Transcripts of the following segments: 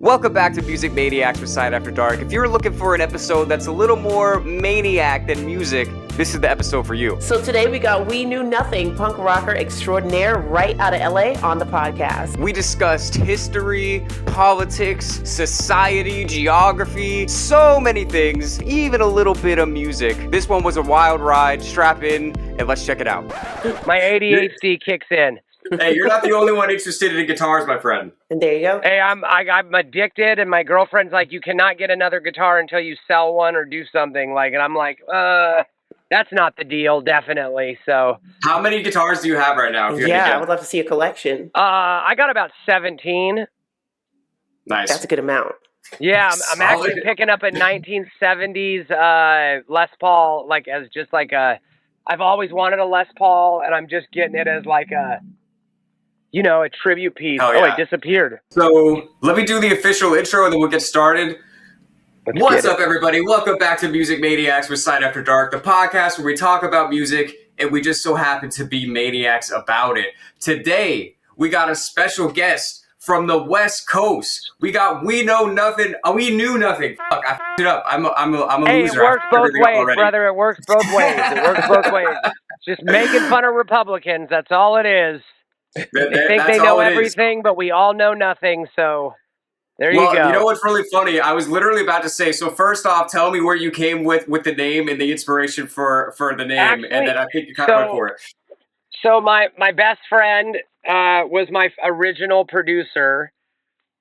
Welcome back to Music Maniacs with Side After Dark. If you're looking for an episode that's a little more maniac than music, this is the episode for you. So today we got WeKnewNothing, punk rocker extraordinaire right out of LA on the podcast. We discussed history, politics, society, geography, so many things, even a little bit of music. This one was a wild ride. Strap in and let's check it out. My ADHD kicks in. Hey, you're not the only one interested in guitars, my friend. And there you go. Hey, I'm addicted, and my girlfriend's like, you cannot get another guitar until you sell one or do something. Like, and I'm like, that's not the deal, definitely. So, how many guitars do you have right now? Yeah, I would love to see a collection. I got about 17. Nice. That's a good amount. Yeah, I'm actually picking up a 1970s Les Paul, like as just like a. I've always wanted a Les Paul, and I'm just getting it as like a. You know, a tribute piece. Oh, yeah. It disappeared. So, let me do the official intro and then we'll get started. What's up, everybody? Welcome back to Music Maniacs with Side After Dark, the podcast where we talk about music and we just so happen to be maniacs about it. Today, we got a special guest from the West Coast. We got WeKnowNothing. WeKnewNothing. Fuck, I f***ed it up. I'm a loser. It works both ways, brother. It works both ways. It works both ways. Just making fun of Republicans. That's all it is. They think they know everything, but we all know nothing, so there you go. You know what's really funny? I was literally about to say, so first off, tell me where you came with the name and the inspiration for the name, actually, and then I think you kind of went for it. So my best friend was my original producer,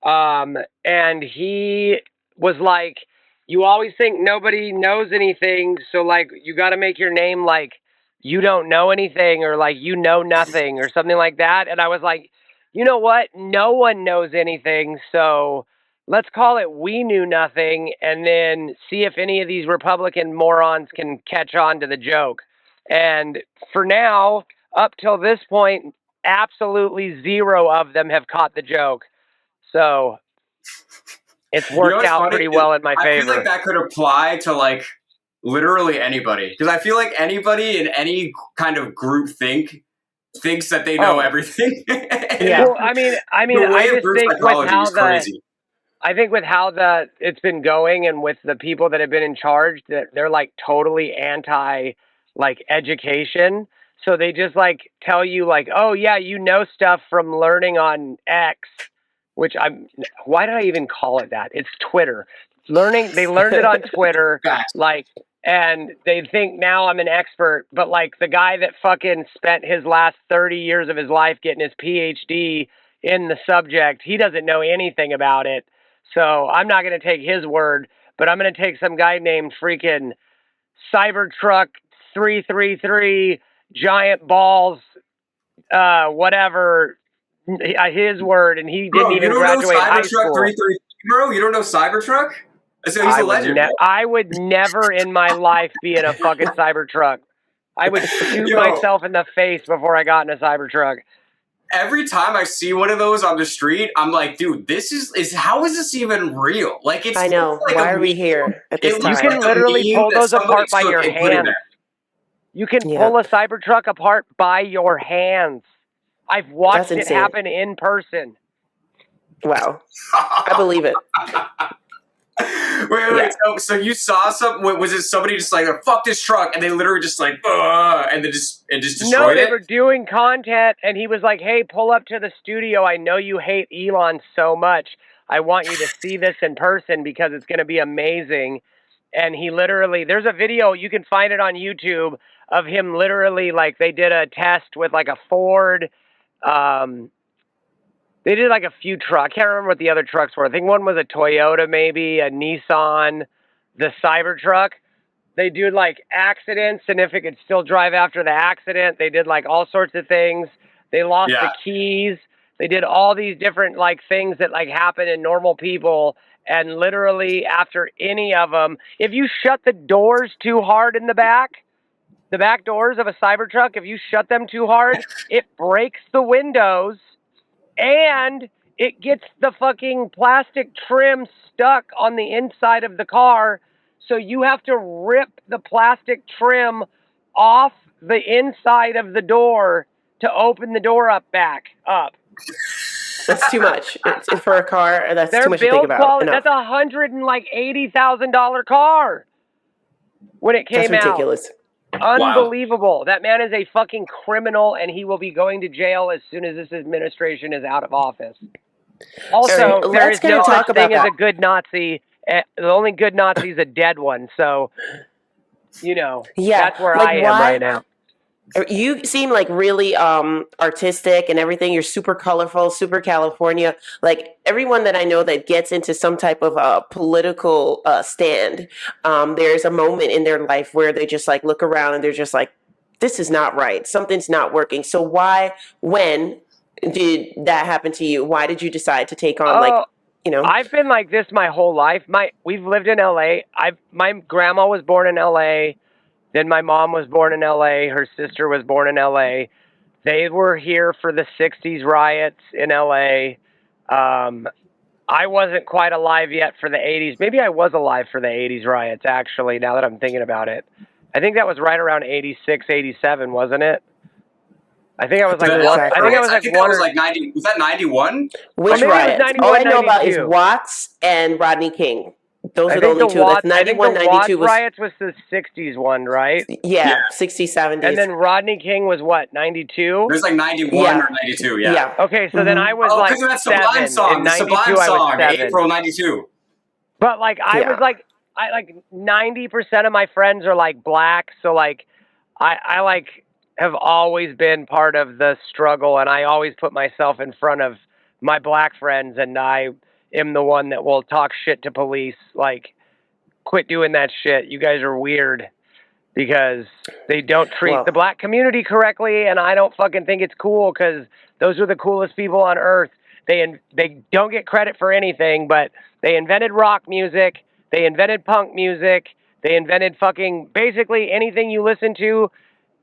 and he was like, you always think nobody knows anything, so like you got to make your name like you don't know anything or like you know nothing or something like that. And I was like, you know what? No one knows anything, so let's call it We Knew Nothing and then see if any of these Republican morons can catch on to the joke. And for now, up till this point, absolutely zero of them have caught the joke. So it's worked out pretty well in my favor. I feel like that could apply to like literally anybody, because I feel like anybody in any kind of group thinks that they know everything. Yeah. Well, I mean, I just think with how it's been going and with the people that have been in charge, that they're like totally anti like education. So they just like tell you like, oh yeah, you know stuff from learning on X, which why did I even call it that? It's Twitter. They learned it on Twitter, like. And they think now I'm an expert, but like the guy that fucking spent his last 30 years of his life getting his PhD in the subject, he doesn't know anything about it. So I'm not going to take his word, but I'm going to take some guy named freaking Cybertruck 333 giant balls, whatever, his word. And he didn't even graduate high school. Bro, you don't know Cybertruck? So he's a legend. I would never in my life be in a fucking Cybertruck. I would shoot myself in the face before I got in a Cybertruck. Every time I see one of those on the street, I'm like, dude, this is how is this even real? Like, it's. I know. Like why are we here at this time? You can literally pull those apart by your hands. You can pull a Cybertruck apart by your hands. I've watched it happen in person. Wow, I believe it. Wait. So you saw something? Was it somebody just like, fuck this truck, and they literally just like, and then just destroyed it? No, they were doing content, and he was like, hey, pull up to the studio. I know you hate Elon so much. I want you to see this in person because it's going to be amazing. And he literally, there's a video, you can find it on YouTube, of him literally, like, they did a test with like a Ford, they did like a few trucks. I can't remember what the other trucks were. I think one was a Toyota, maybe a Nissan, the Cybertruck. They do like accidents, and if it could still drive after the accident, they did like all sorts of things. They lost the keys. They did all these different like things that like happen in normal people. And literally after any of them, if you shut the doors too hard in the back doors of a Cybertruck, if you shut them too hard, it breaks the windows. And it gets the fucking plastic trim stuck on the inside of the car. So you have to rip the plastic trim off the inside of the door to open the door up. That's too much. It's for a car. That's Their too much to think build about. quality, Enough. that's $180,000 car when it came That's out. ridiculous. Unbelievable. Wow. That man is a fucking criminal, and he will be going to jail as soon as this administration is out of office. Also, there is no such thing as a good Nazi. The only good Nazi is a dead one. So, that's where I am right now. You seem like really artistic and everything. You're super colorful, super California. Like everyone that I know that gets into some type of political stand, there's a moment in their life where they just like look around and they're just like, this is not right. Something's not working. So when did that happen to you? Why did you decide to take on I've been like this my whole life. We've lived in LA. My grandma was born in LA. Then my mom was born in LA. Her sister was born in LA. They were here for the 60s riots in LA. I wasn't quite alive yet for the 80s. Maybe I was alive for the 80s riots, actually, now that I'm thinking about it. I think that was right around 86, 87, wasn't it? I think I was like one. I think I was like one. Was like 90. Was that 91? Which riots? All I know about is Watts and Rodney King. Those are the only two. That's 91, 92 was... riots was the 60s one, right? Yeah, 60s, 70s. And then Rodney King was what, 92? It was like 91 or 92, yeah. Okay, so then I was like because of that Sublime song. The Sublime song, April 92. But like, I was like, 90% of my friends are like black, so like, I like have always been part of the struggle, and I always put myself in front of my black friends, and I am the one that will talk shit to police, like, quit doing that shit. You guys are weird because they don't treat the black community correctly, and I don't fucking think it's cool because those are the coolest people on earth. They don't get credit for anything, but they invented rock music, they invented punk music, they invented fucking basically anything you listen to,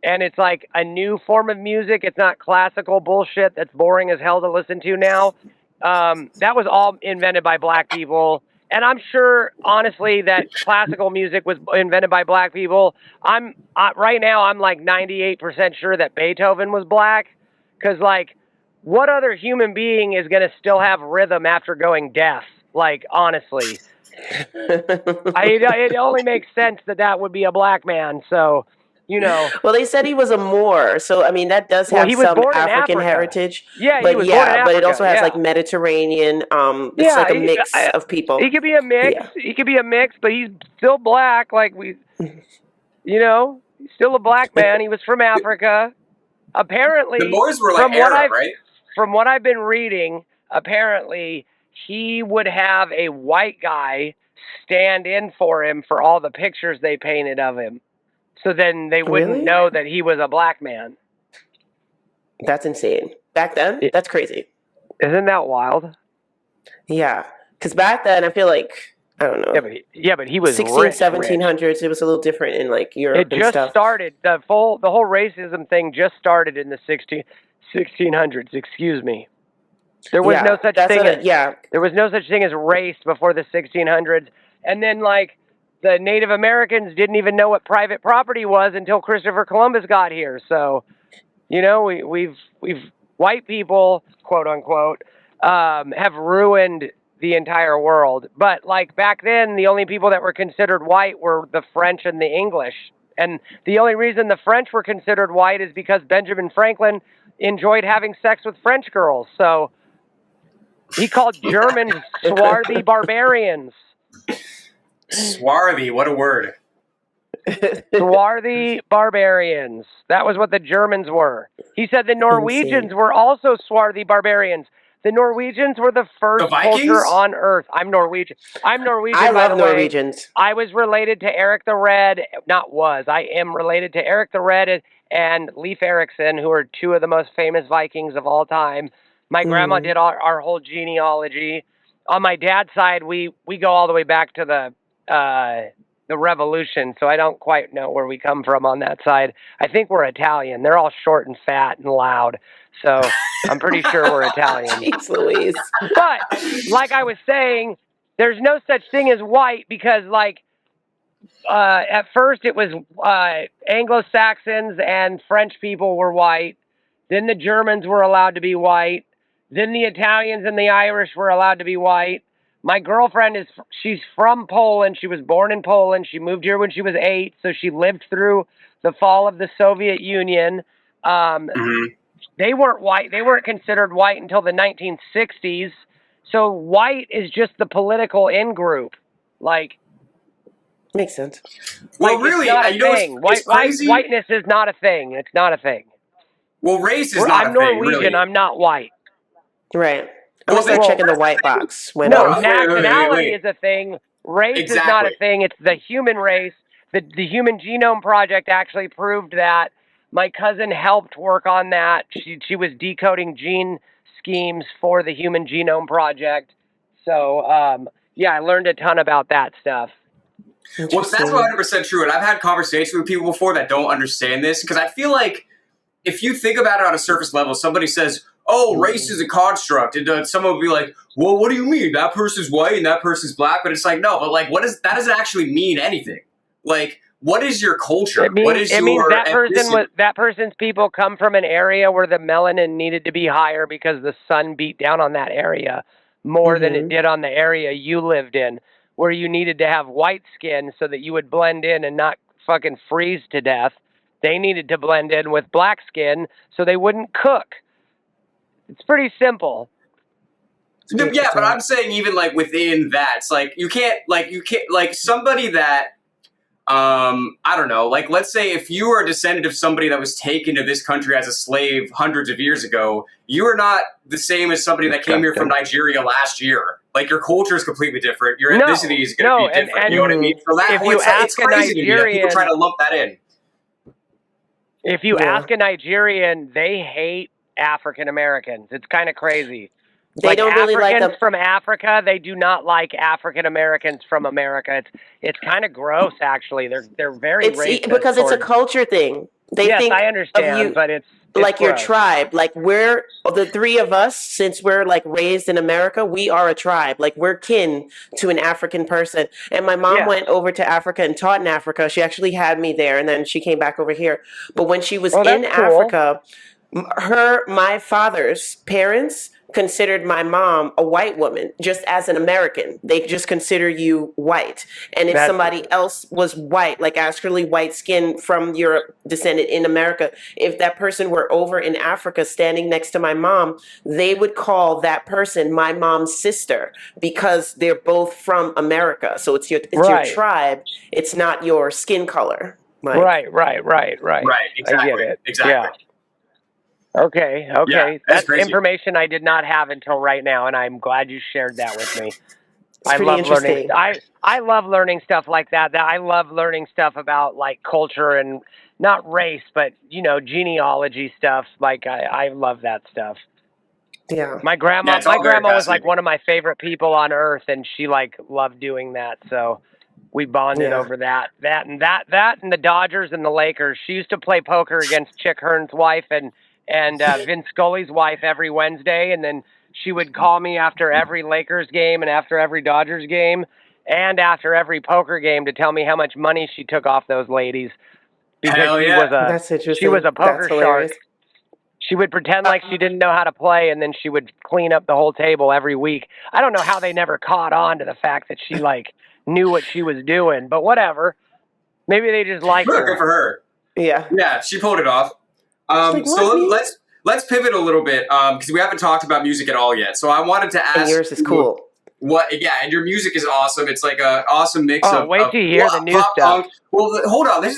and it's like a new form of music. It's not classical bullshit that's boring as hell to listen to now. That was all invented by black people. And I'm sure, honestly, that classical music was invented by black people. Right now, I'm like 98% sure that Beethoven was black. Because, like, what other human being is going to still have rhythm after going deaf? Like, honestly. It only makes sense that would be a black man. So... Well, they said he was a Moor, so I mean that does have some African heritage. Yeah, but he was born in Africa. But it also has like Mediterranean. It's like a mix of people. He could be a mix. Yeah. He could be a mix, but he's still black. Like he's still a black man. He was from Africa. Apparently, the Moors were like Arab, right? From what I've been reading, apparently he would have a white guy stand in for him for all the pictures they painted of him. So then they wouldn't know that he was a black man. That's insane. Back then? That's crazy. Isn't that wild? Yeah. Because back then, I feel like, I don't know. But he was 1700s. It was a little different in like Europe and stuff. It just started. The whole racism thing just started in the 1600s. Excuse me. There was no such thing there was no such thing as race before the 1600s. And then like, the Native Americans didn't even know what private property was until Christopher Columbus got here. So, we've white people, quote unquote, have ruined the entire world. But like back then, the only people that were considered white were the French and the English. And the only reason the French were considered white is because Benjamin Franklin enjoyed having sex with French girls. So he called Germans swarthy barbarians. Swarthy, what a word. Swarthy barbarians. That was what the Germans were. He said the Norwegians were also swarthy barbarians. The Norwegians were the first culture on Earth. I'm Norwegian. I love Norwegians. I was related to Eric the Red. I am related to Eric the Red and Leif Erikson, who are two of the most famous Vikings of all time. My grandma did our whole genealogy. On my dad's side, we go all the way back to the Revolution, so I don't quite know where we come from on that side. I think we're Italian. They're all short and fat and loud, so I'm pretty sure we're Italian. Jeez Louise. But, like I was saying, there's no such thing as white because, like, at first it was Anglo-Saxons and French people were white, Then the Germans were allowed to be white. Then the Italians and the Irish were allowed to be white. My girlfriend she's from Poland. She was born in Poland. She moved here when she was 8, so she lived through the fall of the Soviet Union. They weren't white. They weren't considered white until the 1960s. So white is just the political in-group. Like, makes sense. Well, like, really, it's not a thing. it's crazy. Whiteness is not a thing. It's not a thing. Well, race is not I'm a thing, Norwegian. really. I'm not white. Right. I'm gonna start checking the white box. When No, wait. nationality is a thing. Race is not a thing. It's the human race. The Human Genome Project actually proved that. My cousin helped work on that. She was decoding gene schemes for the Human Genome Project. So, yeah, I learned a ton about that stuff. Well, that's 100% true. And I've had conversations with people before that don't understand this, because I feel like if you think about it on a surface level, somebody says, oh, race is a construct. And someone will be like, well, what do you mean? That person's white and that person's black. But it's like, no, but like, that doesn't actually mean anything. Like, what is your culture? It means that person's people come from an area where the melanin needed to be higher because the sun beat down on that area more than it did on the area you lived in, where you needed to have white skin so that you would blend in and not fucking freeze to death. They needed to blend in with black skin so they wouldn't cook. It's pretty simple. Yeah, but I'm saying even like within that, it's like you can't like somebody that I don't know, like let's say if you are a descendant of somebody that was taken to this country as a slave hundreds of years ago, you are not the same as somebody that came here from Nigeria last year. Like your culture is completely different. Your ethnicity is going to be different. You know what I mean? So that it's crazy to me that people try to lump that in. If you ask a Nigerian, they hate African Americans. It's kind of crazy. They don't really like them from Africa. They do not like African Americans from America. It's kind of gross, actually. They're very racist because it's a culture thing. They think I understand, of you, but it's like gross. Your tribe. Like we're the three of us, since we're like raised in America, we are a tribe. Like we're kin to an African person. And my mom went over to Africa and taught in Africa. She actually had me there, and then she came back over here. But when she was in Africa, my father's parents considered my mom a white woman, just as an American. They just consider you white. And if somebody else was white, like actually white skin from Europe, descended in America, if that person were over in Africa standing next to my mom, they would call that person my mom's sister because they're both from America. So it's your tribe. It's not your skin color. Like, Right. Exactly. I get it. Exactly. Yeah. Okay. Yeah, that's information I did not have until right now, and I'm glad you shared that with me. I love learning. I love learning stuff like that. I love learning stuff about like culture and not race, but genealogy stuff. Like I love that stuff. Yeah. My grandma was like one of my favorite people on earth, and she like loved doing that. So we bonded over that and the Dodgers and the Lakers. She used to play poker against Chick Hearn's wife and Vince Scully's wife every Wednesday, and then she would call me after every Lakers game and after every Dodgers game and after every poker game to tell me how much money she took off those ladies because she was a poker shark. She would pretend like she didn't know how to play, and then she would clean up the whole table every week. I don't know how they never caught on to the fact that she like knew what she was doing, but whatever. Maybe they just liked her. Good for her. Yeah, she pulled it off. So let's pivot a little bit because we haven't talked about music at all yet. So I wanted to ask. And yours is cool. And your music is awesome. It's like an awesome mix of wait till you hear the new stuff. Punk. Well, hold on.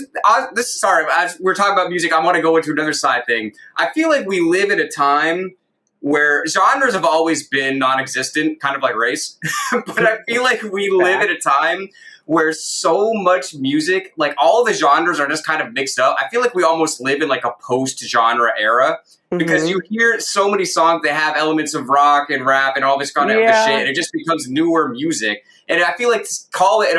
Sorry. As we're talking about music, I want to go into another side thing. I feel like we live in a time where genres have always been non-existent, kind of like race. But I feel like we live in a time where so much music, like all the genres are just kind of mixed up. I feel like we almost live in like a post-genre era because you hear so many songs that have elements of rock and rap and all this kind of shit, and it just becomes newer music. And I feel like to call it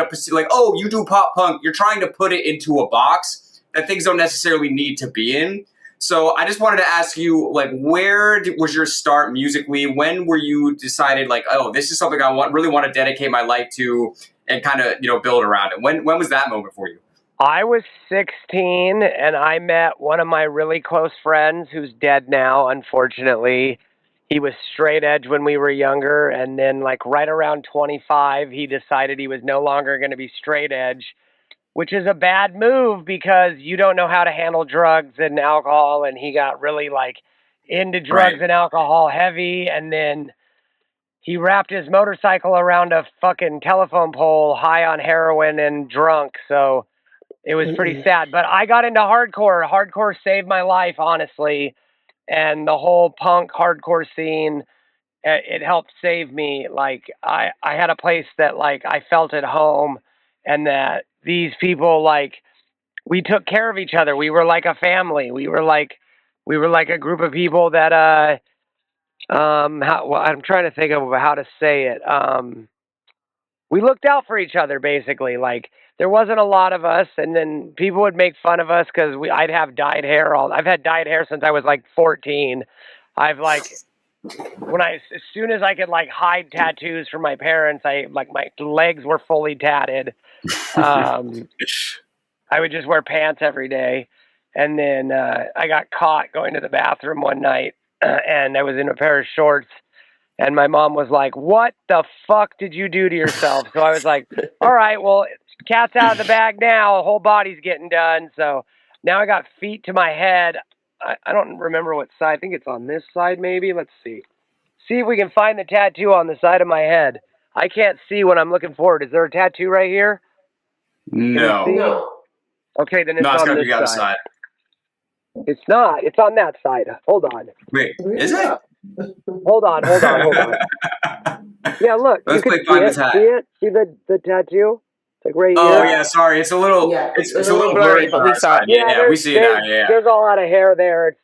oh, you do pop punk, you're trying to put it into a box that things don't necessarily need to be in. So I just wanted to ask you, like, where was your start musically? When were you decided, like, oh, this is something I really want to dedicate my life to and kind of, build around it? When was that moment for you? I was 16 and I met one of my really close friends who's dead now, unfortunately. He was straight edge when we were younger, and then like right around 25, he decided he was no longer going to be straight edge, which is a bad move because you don't know how to handle drugs and alcohol, and he got really like into drugs and alcohol heavy, and then he wrapped his motorcycle around a fucking telephone pole high on heroin and drunk, so it was pretty sad. But I got into hardcore. Hardcore saved my life, honestly. And the whole punk hardcore scene, it helped save me. Like, I had a place that, like, I felt at home, and that these people, like, we took care of each other. We were like a family. We were like a group of people that, I'm trying to think of how to say it. We looked out for each other, basically. Like, there wasn't a lot of us, and then people would make fun of us because I'd have dyed hair. I've had dyed hair since I was like 14. I've like as soon as I could like hide tattoos from my parents, my legs were fully tatted. I would just wear pants every day, and then I got caught going to the bathroom one night, and I was in a pair of shorts. And my mom was like, "What the fuck did you do to yourself?" So I was like, "All right, well, cat's out of the bag now. Whole body's getting done." So now I got feet to my head. I don't remember what side. I think it's on this side, maybe. Let's see. See if we can find the tattoo on the side of my head. I can't see when I'm looking forward. Is there a tattoo right here? No. Okay, then it's on this the other side. side. It's not. It's on that side. Hold on. Wait, is it? Hold on. Yeah, look. Let's you play can Find the see it. Tat. See it? See the tattoo? Like right here. Oh yeah, sorry. It's a little. It's a little blurry, but we saw it. Yeah, we see it now. Yeah. There's a lot of hair there.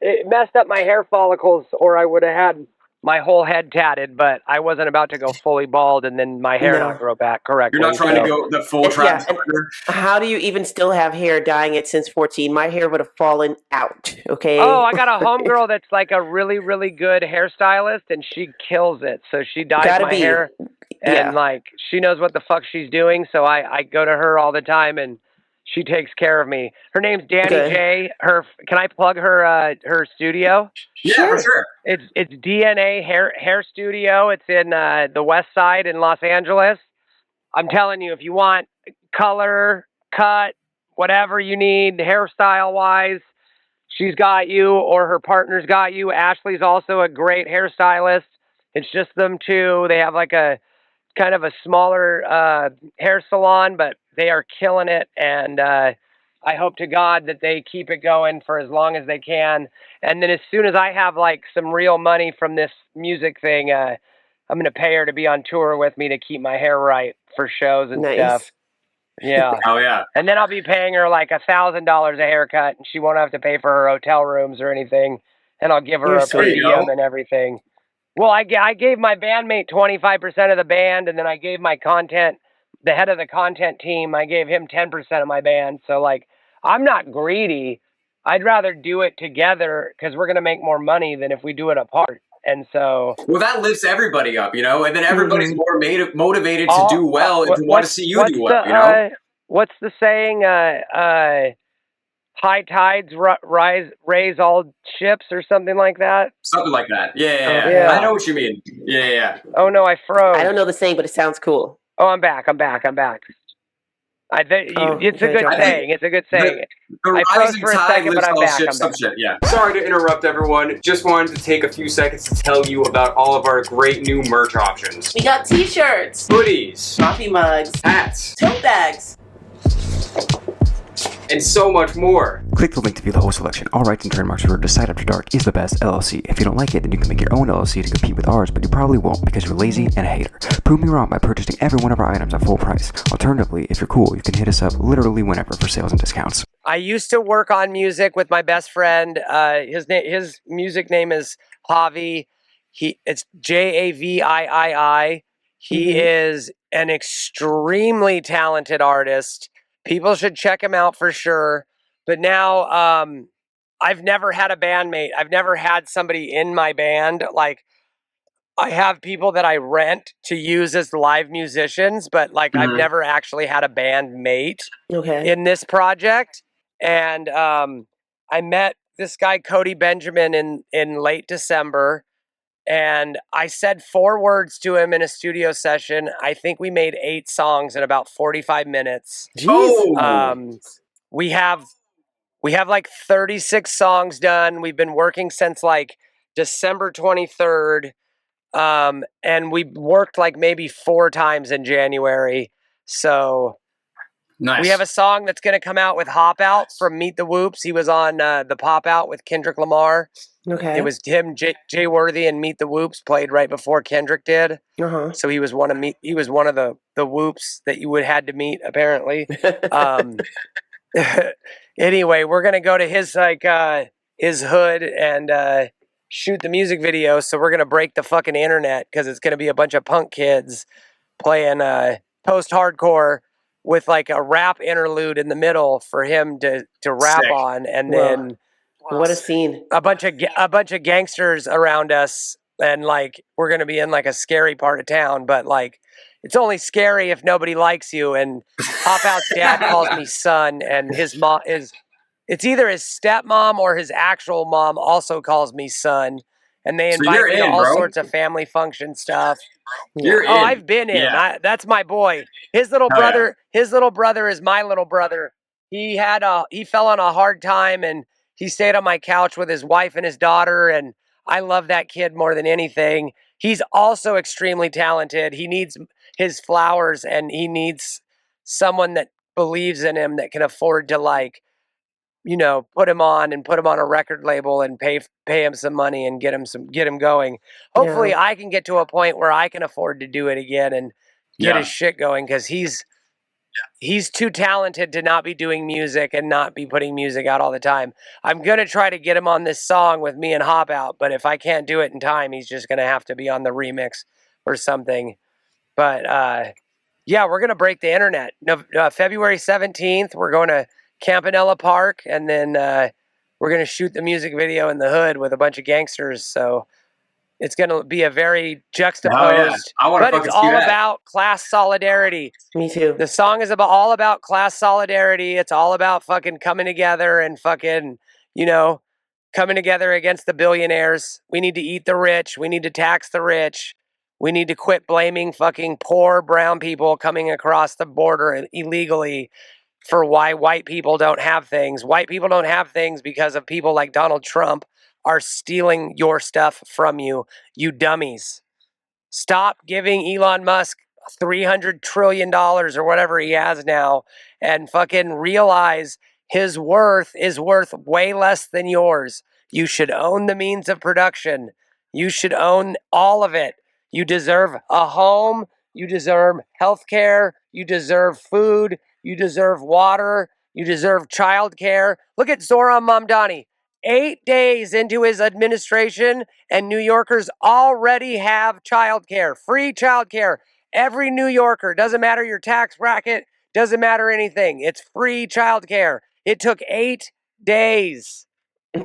It messed up my hair follicles, or I would have had my whole head tatted. But I wasn't about to go fully bald and then my hair not grow back correctly. You're not trying to go the full Travis Barker. How do you even still have hair dyeing it since 14? My hair would have fallen out. Okay. Oh, I got a homegirl that's like a really, really good hairstylist, and she kills it. So she dyes my hair, and like she knows what the fuck she's doing. So I go to her all the time, and she takes care of me. Her name's Danny J. Can I plug her studio? Yeah, for sure. It's DNA Hair Studio. It's in the West Side in Los Angeles. I'm telling you, if you want color, cut, whatever you need, hairstyle wise, she's got you, or her partner's got you. Ashley's also a great hairstylist. It's just them two. They have like a kind of a smaller hair salon, but they are killing it. And I hope to God that they keep it going for as long as they can. And then as soon as I have like some real money from this music thing, I'm going to pay her to be on tour with me to keep my hair right for shows and stuff. Yeah. Oh yeah. And then I'll be paying her like $1,000 a haircut, and she won't have to pay for her hotel rooms or anything. And I'll give her a per diem and everything. Well, I gave my bandmate 25% of the band, and then I gave the head of the content team, I gave him 10% of my band. So like, I'm not greedy. I'd rather do it together because we're gonna make more money than if we do it apart. And so, well, that lifts everybody up, and then everybody's more motivated to do well and to want to see you do well. What's the saying? High tides raise all ships, or something like that. Something like that. Yeah. I know what you mean. Yeah. Oh no, I froze. I don't know the saying, but it sounds cool. Oh, I'm back. It's a good saying. It's a good saying. The rising tide lifts all ships. Some shit, yeah. Sorry to interrupt, everyone. Just wanted to take a few seconds to tell you about all of our great new merch options. We got t-shirts, hoodies, coffee mugs, hats, tote bags, and so much more. Click the link to view the whole selection. All rights and trademarks reserved to Side After Dark is the best LLC. If you don't like it, then you can make your own LLC to compete with ours, but you probably won't because you're lazy and a hater. Prove me wrong by purchasing every one of our items at full price. Alternatively, if you're cool, you can hit us up literally whenever for sales and discounts. I used to work on music with my best friend. His music name is Javi. It's Javii. He is an extremely talented artist. People should check him out for sure. But now I've never had a bandmate. I've never had somebody in my band. Like, I have people that I rent to use as live musicians, but like I've never actually had a band mate in this project. And I met this guy Cody Benjamin in late December, and I said 4 words to him in a studio session. I think we made 8 songs in about 45 minutes. Jeez. We have like 36 songs done. We've been working since like December 23rd. And we worked like maybe 4 times in January. So Nice. we have a song that's going to come out with Hop Out from Meet the Whoops. He was on the Pop Out with Kendrick Lamar. It was him, Jay Worthy, and Meet the Whoops played right before Kendrick did. So he was one of the Whoops that you would had to meet apparently. Anyway, we're gonna go to his hood and shoot the music video. So we're gonna break the fucking internet because it's gonna be a bunch of punk kids playing post-hardcore with like a rap interlude in the middle for him to rap Sick. on, and then what a scene! A bunch of gangsters around us, and like we're gonna be in like a scary part of town, but like it's only scary if nobody likes you. And Hop Out's dad calls me son, and his mom is. It's either his stepmom or his actual mom also calls me son, and they invite me to all sorts of family function stuff. You're in. I've been in. Yeah. That's my boy. His little brother. Yeah. His little brother is my little brother. He fell on a hard time, and he stayed on my couch with his wife and his daughter. And I love that kid more than anything. He's also extremely talented. He needs his flowers, and he needs someone that believes in him, that can afford to like, put him on a record label and pay him some money and get him going. Hopefully I can get to a point where I can afford to do it again and get his shit going, because he's too talented to not be doing music and not be putting music out all the time. I'm going to try to get him on this song with me and Hop Out, but if I can't do it in time, he's just going to have to be on the remix or something. But yeah, we're going to break the internet. February 17th, we're going to Campanella Park, and then we're going to shoot the music video in the hood with a bunch of gangsters. So it's going to be a very juxtaposed, but it's all about class solidarity. Me too. The song is all about class solidarity. It's all about fucking coming together and fucking, coming together against the billionaires. We need to eat the rich. We need to tax the rich. We need to quit blaming fucking poor brown people coming across the border illegally for why white people don't have things. White people don't have things because of people like Donald Trump are stealing your stuff from you, you dummies. Stop giving Elon Musk $300 trillion or whatever he has now, and fucking realize his worth is worth way less than yours. You should own the means of production. You should own all of it. You deserve a home. You deserve health care. You deserve food. You deserve water. You deserve childcare. Look at Zoran Mamdani. 8 days into his administration, and New Yorkers already have childcare, free childcare. Every New Yorker, doesn't matter your tax bracket, doesn't matter anything. It's free childcare. It took 8 days. 8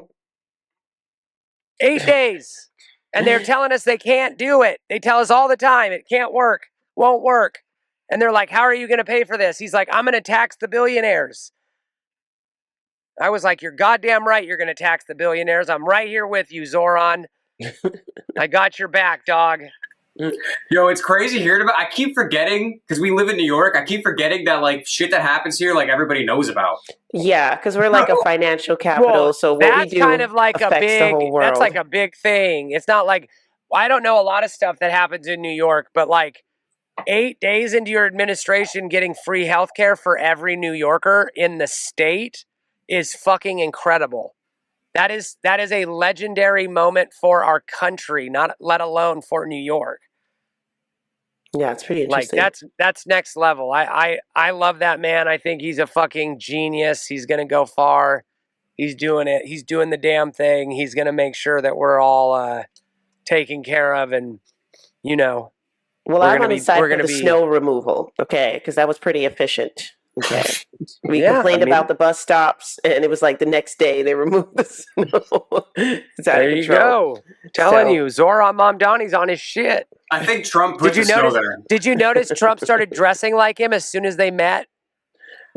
days. And they're telling us they can't do it. They tell us all the time it can't work, won't work. And they're like, how are you going to pay for this? He's like, I'm going to tax the billionaires. I was like, you're goddamn right you're going to tax the billionaires. I'm right here with you, Zoran. I got your back, dog. Yo, it's crazy hearing about. I keep forgetting, because we live in New York, I keep forgetting that like shit that happens here, like everybody knows about. Yeah, because we're like a financial capital, so what we do kind of like affects the whole world. That's like a big thing. It's not like, I don't know a lot of stuff that happens in New York, but like 8 days into your administration getting free healthcare for every New Yorker in the state is fucking incredible. That is a legendary moment for our country, not let alone for New York. Yeah, it's pretty interesting. Like that's next level. I love that man. I think he's a fucking genius. He's gonna go far. He's doing it. He's doing the damn thing. He's gonna make sure that we're all taken care of, and Well, I'm on the side for the snow removal, okay, because that was pretty efficient. Okay. We complained about the bus stops, and it was like the next day they removed the snow. It's out of control. You go. Telling you, Zoran Mamdani's on his shit. I think Trump put the snow there. Did you notice Trump started dressing like him as soon as they met?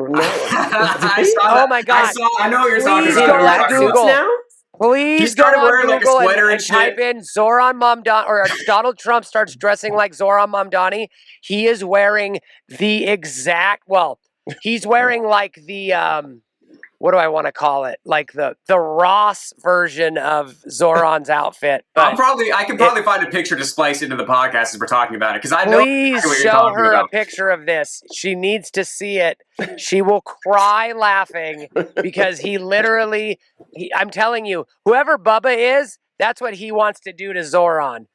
No. I saw that. Oh my God. I know what you're talking Please about. go on Black suits now? Please He go started on wearing like a Google sweater and type in Zoran Mamdani, or Donald Trump starts dressing like Zoran Mamdani. He is wearing the exact, he's wearing like the, what do I want to call it? Like the Ross version of Zoran's outfit. But I can probably find a picture to splice into the podcast as we're talking about it, because I know please exactly what you're show talking her about. a picture of this. She needs to see it. She will cry laughing because he literally, I'm telling you, whoever Bubba is, that's what he wants to do to Zoran.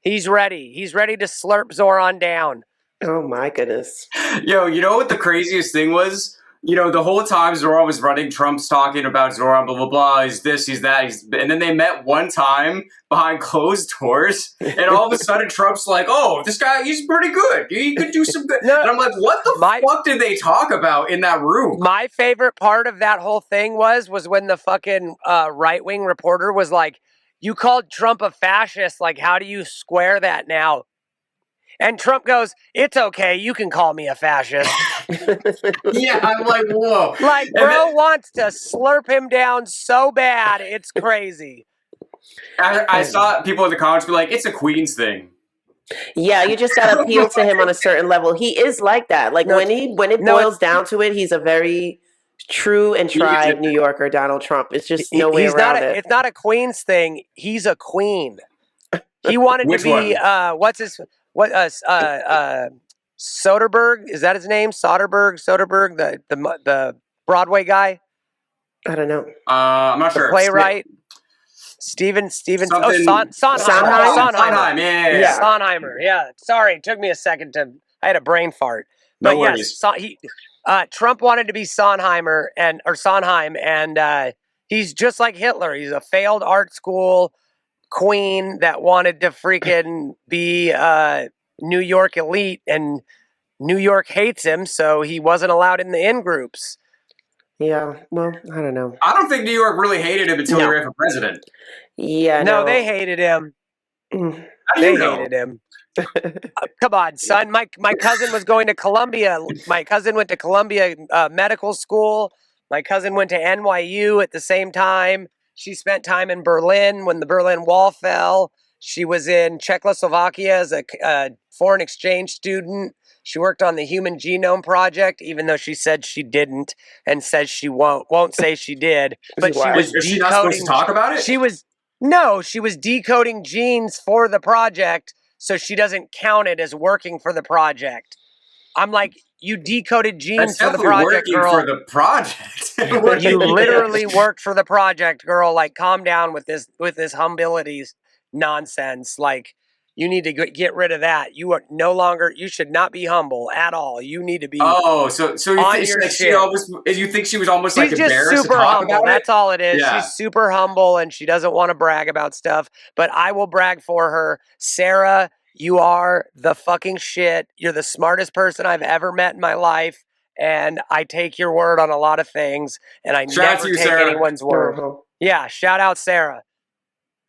He's ready. He's ready to slurp Zoran down. Oh my goodness. Yo, you know what the craziest thing was? You know, the whole time Zoran was running, Trump's talking about Zoran, blah, blah, blah, he's this, he's that, and then they met one time behind closed doors, and all of a sudden Trump's like, oh, this guy, he's pretty good. He could do some good. And I'm like, what the fuck did they talk about in that room? My favorite part of that whole thing was when the fucking right-wing reporter was like, you called Trump a fascist, like, how do you square that now? And Trump goes, it's okay, you can call me a fascist. Yeah, I'm like, whoa. Like, bro wants to slurp him down so bad, it's crazy. I saw people in the comments be like, it's a Queens thing. Yeah, you just gotta appeal to him on a certain level. He is like that. Like when it boils down to it, he's a very true and tried New Yorker, Donald Trump. It's just no way around it. It's not a Queens thing. He's a queen. He wanted to be Soderbergh, is that his name? Soderbergh, the Broadway guy. I don't know. I'm not sure. Playwright. Steven. Sondheim. Sondheim. Yeah. Sondheimer. Yeah. Sorry, it took me a second I had a brain fart. But no worries. Yes, Trump wanted to be Sondheim, and he's just like Hitler. He's a failed art school queen that wanted to freaking be New York elite, and New York hates him, so he wasn't allowed in the in-groups. Yeah, well, I don't know. I don't think New York really hated him until he ran for president. Yeah, no, they hated him. They hated him. Come on, son. My cousin was going to Columbia. My cousin went to Columbia Medical School. My cousin went to NYU at the same time. She spent time in Berlin when the Berlin Wall fell. She was in Czechoslovakia as a foreign exchange student. She worked on the Human Genome Project, even though she said she didn't, and says she won't say she did. But she was Is she not supposed to talk about it? She was decoding genes for the project, so she doesn't count it as working for the project. I'm like, you decoded genes for the project, girl. For the project. You literally worked for the project, girl. Like, calm down with this humility nonsense. Like, you need to get rid of that. You are no longer. You should not be humble at all. You need to be. Oh, so you think she was almost like embarrassed just super to talk humble. about it? That's all it is. Yeah. She's super humble and she doesn't want to brag about stuff. But I will brag for her, Sarah. You are the fucking shit. You're the smartest person I've ever met in my life. And I take your word on a lot of things. And I never take anyone's word. Yeah, shout out Sarah.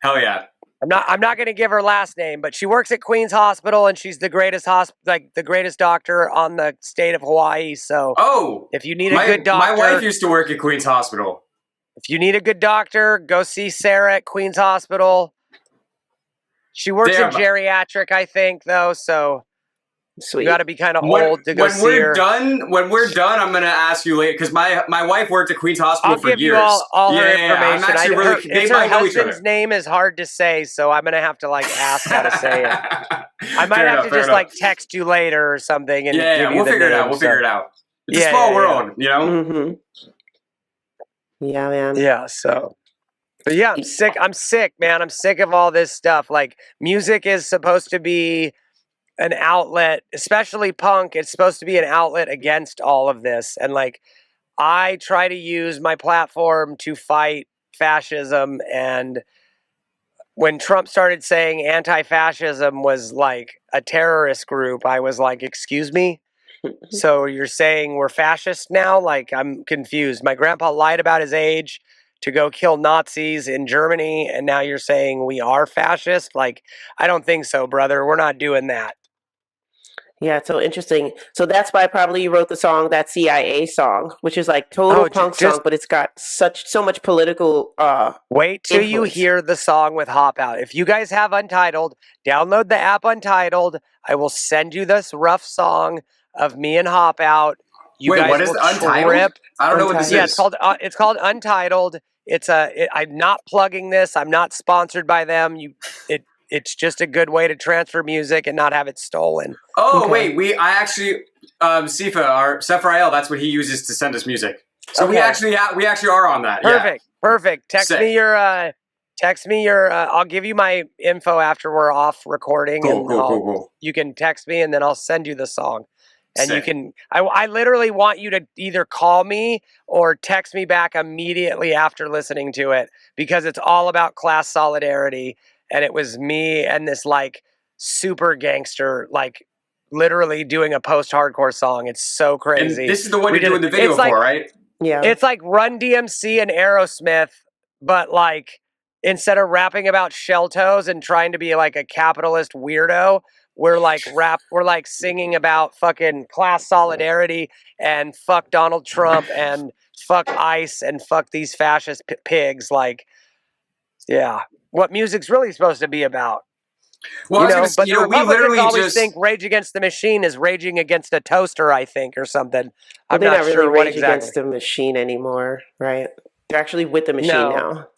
Hell yeah. I'm not going to give her last name, but she works at Queen's Hospital and she's the greatest the greatest doctor on the state of Hawaii. So if you need a good doctor, my wife used to work at Queen's Hospital. If you need a good doctor, go see Sarah at Queen's Hospital. She works in geriatric, I think, though, so you got to be kind of old to go see her. When we're done, I'm going to ask you later, because my wife worked at Queen's Hospital for years. I'll give you all her information. I'm actually her husband's name is hard to say, so I'm going to have to ask how to say it. I might have to text you later or something. And we'll figure it out. We'll figure it out. It's a small world, you know? Mm-hmm. Yeah, man. Yeah, so... But yeah, I'm sick. I'm sick, man. I'm sick of all this stuff. Like, music is supposed to be an outlet, especially punk. It's supposed to be an outlet against all of this. And like, I try to use my platform to fight fascism. And when Trump started saying anti-fascism was like a terrorist group, I was like, excuse me? So you're saying we're fascist now? Like, I'm confused. My grandpa lied about his age to go kill Nazis in Germany, and now you're saying we are fascist? Like, I don't think so, brother. We're not doing that. Yeah, it's so interesting. So that's why probably you wrote the song, that CIA song, which is like total punk song, but it's got so much political wait till you hear the song with Hop Out. If you guys have Untitled, download the app Untitled. I will send you this rough song of me and Hop Out. You guys what is will Untitled? trip. I don't know what this is. Yeah, it's called Untitled. I'm not plugging this. I'm not sponsored by them. It's just a good way to transfer music and not have it stolen. Oh, okay. Wait, I actually, Sifa, our Sephiel, that's what he uses to send us music. So we actually are on that. Perfect. Text me your, I'll give you my info after we're off recording. Cool. You can text me and then I'll send you the song. And you can, I literally want you to either call me or text me back immediately after listening to it, because it's all about class solidarity. And it was me and this like super gangster, like literally doing a post-hardcore song. It's so crazy. And this is the one you're doing the video for, right? Yeah. It's like Run DMC and Aerosmith, but like instead of rapping about shell toes and trying to be like a capitalist weirdo, we're like singing about fucking class solidarity and fuck Donald Trump and fuck ICE and fuck these fascist pigs. Like, yeah, what music's really supposed to be about. Well, but the Republicans always think Rage Against the Machine is raging against a toaster, I think, or something. Well, they're not really Rage Against the Machine anymore, right? They're actually with the machine now.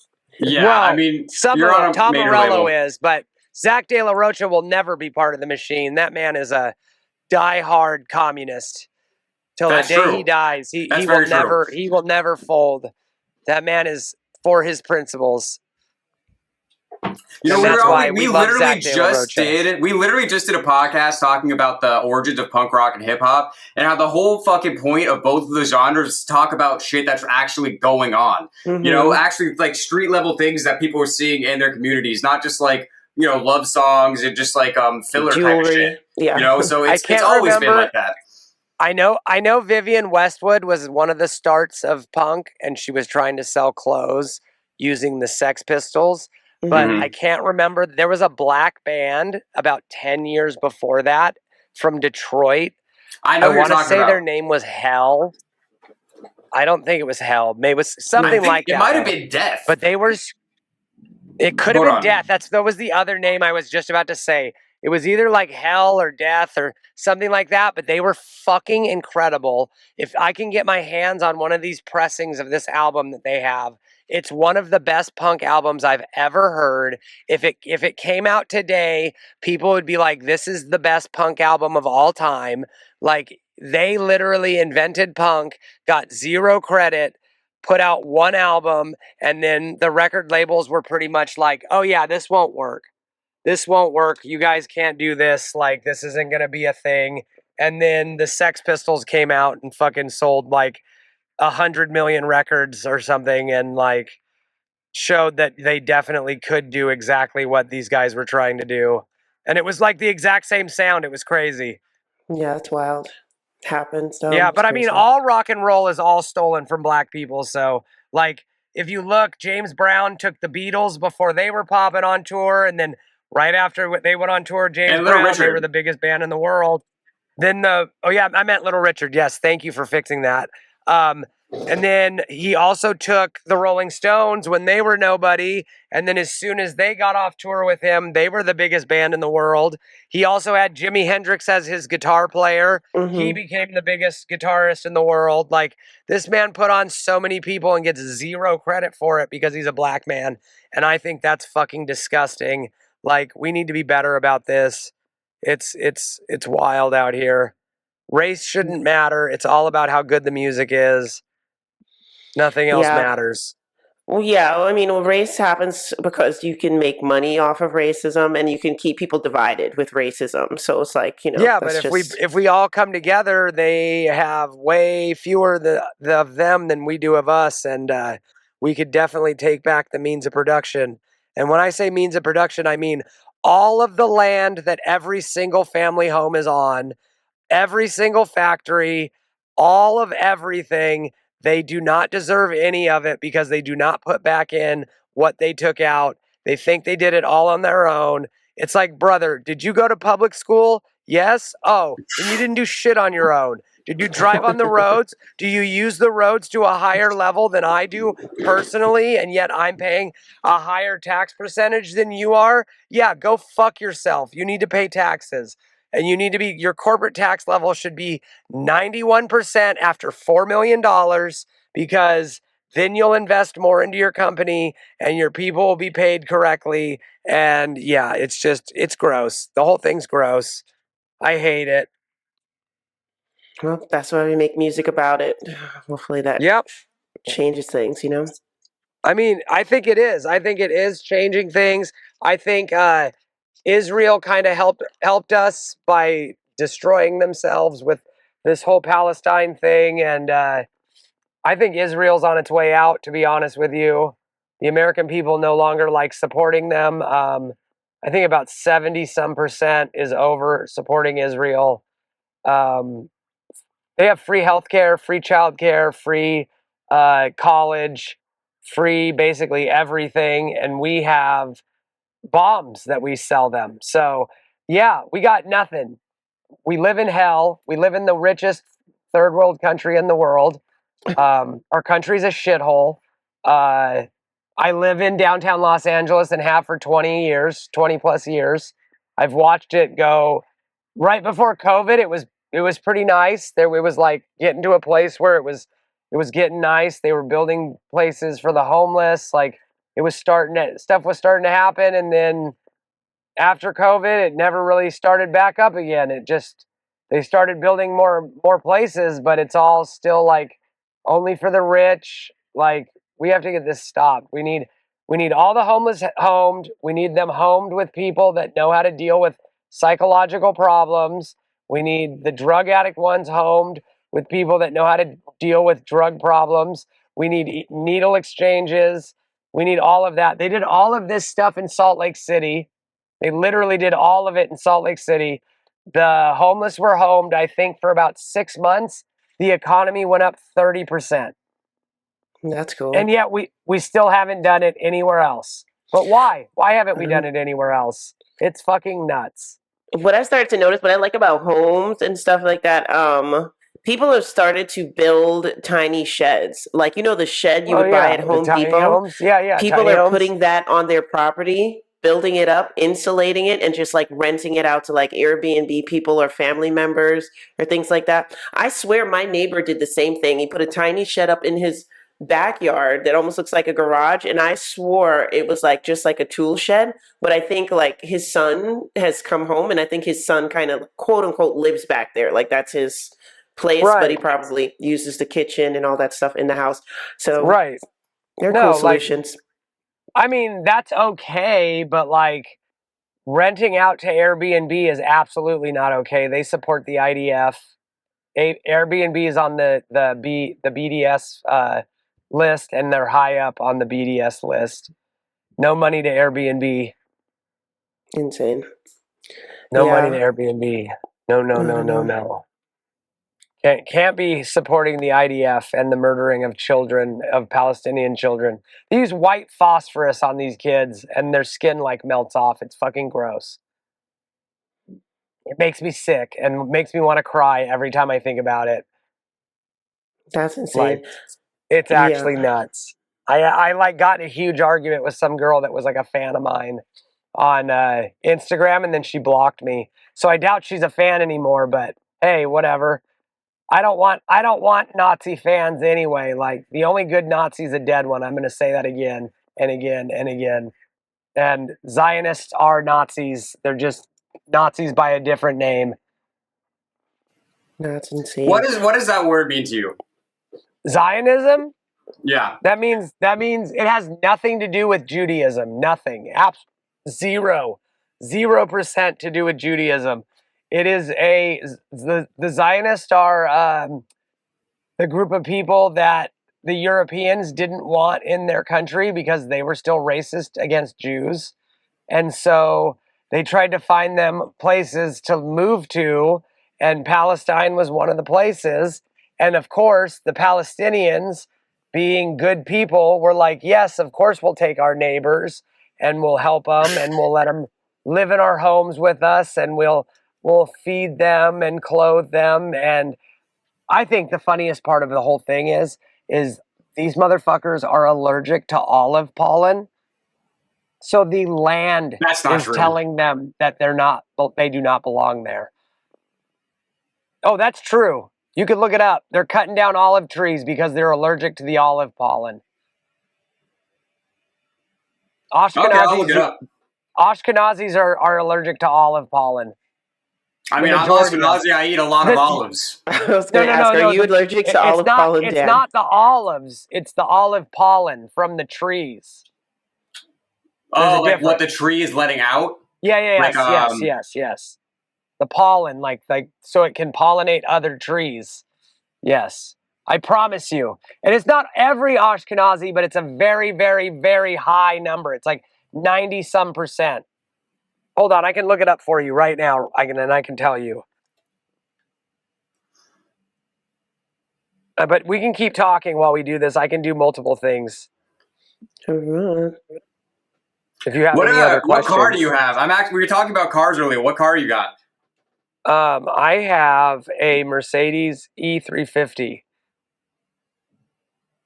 Yeah, well, I mean, some of them, Tom Morello is, but Zach De La Rocha will never be part of the machine. That man is a diehard communist till the day he dies. He will never fold. That man is for his principles. We literally just did a podcast talking about the origins of punk rock and hip hop, and how the whole fucking point of both of the genres talk about shit that's actually going on. Mm-hmm. Actually like street level things that people are seeing in their communities, not just like, love songs and just like filler kind of shit. Yeah. So it's always been like that. I know Vivienne Westwood was one of the starts of punk, and she was trying to sell clothes using the Sex Pistols. But I can't remember. There was a black band about 10 years before that from Detroit. I want to say their name was Hell. I don't think it was Hell. Maybe it was something like that. It might have been Death. But they were... It could have been Death. That was the other name I was just about to say. It was either like Hell or Death or something like that, but they were fucking incredible. If I can get my hands on one of these pressings of this album that they have, it's one of the best punk albums I've ever heard. If it came out today, people would be like, this is the best punk album of all time. Like, they literally invented punk, got zero credit, put out one album, and then the record labels were pretty much like, oh yeah, this won't work. This won't work. You guys can't do this. Like, this isn't going to be a thing. And then the Sex Pistols came out and fucking sold like 100 million records or something, and like showed that they definitely could do exactly what these guys were trying to do. And it was like the exact same sound. It was crazy. Yeah, it's wild. Happens. Yeah, but I mean, all rock and roll is all stolen from black people. So, like, if you look, James Brown took the Beatles before they were popping on tour, and then right after they went on tour, James Brown, they were the biggest band in the world. Then I meant Little Richard. Yes, thank you for fixing that. And then he also took the Rolling Stones when they were nobody. And then as soon as they got off tour with him, they were the biggest band in the world. He also had Jimi Hendrix as his guitar player. Mm-hmm. He became the biggest guitarist in the world. Like, this man put on so many people and gets zero credit for it because he's a black man. And I think that's fucking disgusting. Like, we need to be better about this. It's wild out here. Race shouldn't matter. It's all about how good the music is. Nothing else matters. Well, yeah. I mean, race happens because you can make money off of racism, and you can keep people divided with racism. So it's like, Yeah, but if we all come together, they have way fewer of them than we do of us, and we could definitely take back the means of production. And when I say means of production, I mean all of the land that every single family home is on. every single factory, all of everything. They do not deserve any of it because they do not put back in what they took out. They think they did it all on their own. It's like, brother, did you go to public school? Yes? Oh, then you didn't do shit on your own. Did you drive on the roads? Do you use the roads to a higher level than I do personally, and yet I'm paying a higher tax percentage than you are? Yeah, go fuck yourself. You need to pay taxes. And you need to be, your corporate tax level should be 91% after $4 million, because then you'll invest more into your company and your people will be paid correctly. And yeah, it's gross. The whole thing's gross. I hate it. Well, that's why we make music about it. Hopefully that Yep. changes things, you know? I mean, I think it is. I think it is changing things. I think Israel kind of helped us by destroying themselves with this whole Palestine thing. And I think Israel's on its way out, to be honest with you. The American people no longer like supporting them. I think about 70% is over supporting Israel. They have free healthcare, free childcare, free college, free basically everything. And we have bombs that we sell them. So, yeah, we got nothing. We live in hell. We live in the richest third world country in the world. Our country's a shithole. I live in downtown Los Angeles and have for 20 plus years. I've watched it go. Right before COVID, it was pretty nice. It was like getting to a place where it was getting nice. They were building places for the homeless. Like stuff was starting to happen, and then after COVID, it never really started back up again. They started building more places, but it's all still like only for the rich. Like, we have to get this stopped. We need all the homeless homed. We need them homed with people that know how to deal with psychological problems. We need the drug addict ones homed with people that know how to deal with drug problems. We need needle exchanges. We need all of that. They did all of this stuff in Salt Lake City. They literally did all of it in Salt Lake City. The homeless were homed, I think, for about 6 months. The economy went up 30%. That's cool. And yet we still haven't done it anywhere else. But why? Why haven't we done it anywhere else? It's fucking nuts. What I started to notice, what I like about homes and stuff like that, people have started to build tiny sheds. Like, you know, the shed you would buy at Home Depot? Homes. Yeah. People are putting that on their property, building it up, insulating it, and just like renting it out to like Airbnb people or family members or things like that. I swear my neighbor did the same thing. He put a tiny shed up in his backyard that almost looks like a garage, and I swore it was like just like a tool shed, but I think like his son has come home, and I think his son kind of quote unquote lives back there, like that's his place, Right. but he probably uses the kitchen and all that stuff in the house. So Right. they're cool solutions. I mean, that's okay, but like renting out to Airbnb is absolutely not okay. They support the IDF. Airbnb is on the BDS list, and they're high up on the BDS list. No money to Airbnb. Insane. No Yeah. money to Airbnb. No. Can't be supporting the IDF and the murdering of children, of Palestinian children. They use white phosphorus on these kids, and their skin like melts off. It's fucking gross. It makes me sick and makes me want to cry every time I think about it. That's insane. Like, it's actually nuts. I like got in a huge argument with some girl that was like a fan of mine on Instagram, and then she blocked me. So I doubt she's a fan anymore, but hey, whatever. I don't want Nazi fans anyway. Like, the only good Nazi is a dead one. I'm going to say that again and again and again. And Zionists are Nazis. They're just Nazis by a different name. That's insane. What does that word mean to you? Zionism? Yeah. That means it has nothing to do with Judaism. Nothing. 0% to do with Judaism. It is the Zionists are the group of people that the Europeans didn't want in their country because they were still racist against Jews. And so they tried to find them places to move to, and Palestine was one of the places. And of course, the Palestinians, being good people, were like, yes, of course we'll take our neighbors and we'll help them and we'll let them live in our homes with us and we'll feed them and clothe them. And I think the funniest part of the whole thing is these motherfuckers are allergic to olive pollen. So the land is telling them that they do not belong there. Oh, that's true. You could look it up. They're cutting down olive trees because they're allergic to the olive pollen. Ashkenazis, okay, I'll look it up. Ashkenazis are allergic to olive pollen. I mean, I'm Ashkenazi. I eat a lot of olives. I was going to ask, are you allergic to olive pollen, Dan? It's not the olives. It's the olive pollen from the trees. Oh, like what the tree is letting out? Yeah, like, yes. The pollen, like so it can pollinate other trees. Yes, I promise you. And it's not every Ashkenazi, but it's a very, very, very high number. It's like 90-some%. Hold on, I can look it up for you right now. I can tell you. But we can keep talking while we do this. I can do multiple things. If you have any other questions. What car do you have? We were talking about cars earlier. What car you got? I have a Mercedes E350,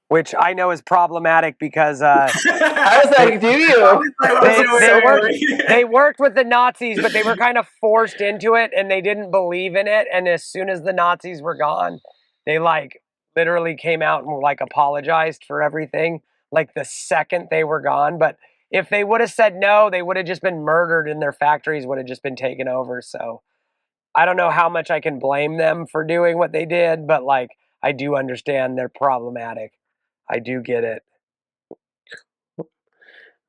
which I know is problematic because I was like, do you? They worked with the Nazis, but they were kind of forced into it, and they didn't believe in it. And as soon as the Nazis were gone, they like literally came out and like apologized for everything. Like the second they were gone, but if they would have said no, they would have just been murdered, and their factories would have just been taken over. So I don't know how much I can blame them for doing what they did, but like I do understand they're problematic. I do get it.